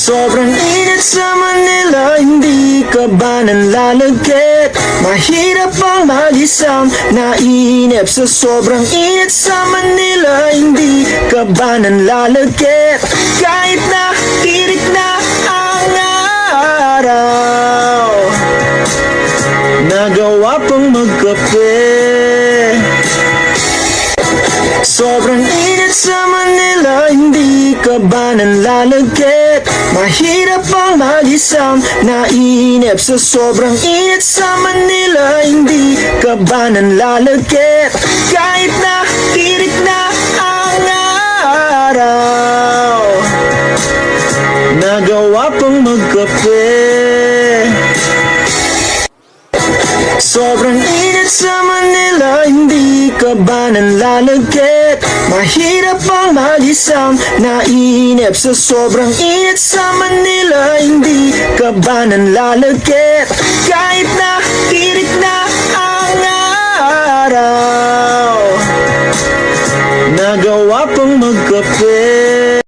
Sobrang init sa Manila, hindi ka ba nanlalagkit? Mahirap ang mag-isang naiinip sa sobrang init sa Manila, hindi ka ba nanlalagkit? Kahit na tirik na ang araw, nagawa pang magkape. Sobrang init sa Manila, hindi ka ba nanlalagkit? Mahirap ang mag-isang naiinip sa sobrang init sa Manila, hindi ka ba nanlalagkit? Kahit na tirik na ang araw, nagawa pang magkape. Sobrang init sa Manila, hindi ka ba nanlalagkit? Mahirap ang mag-isang naiinip sa sobrang init sa Manila, hindi ka ba nanlalagkit? Kahit na tirik na ang araw, nagawa pang magkape.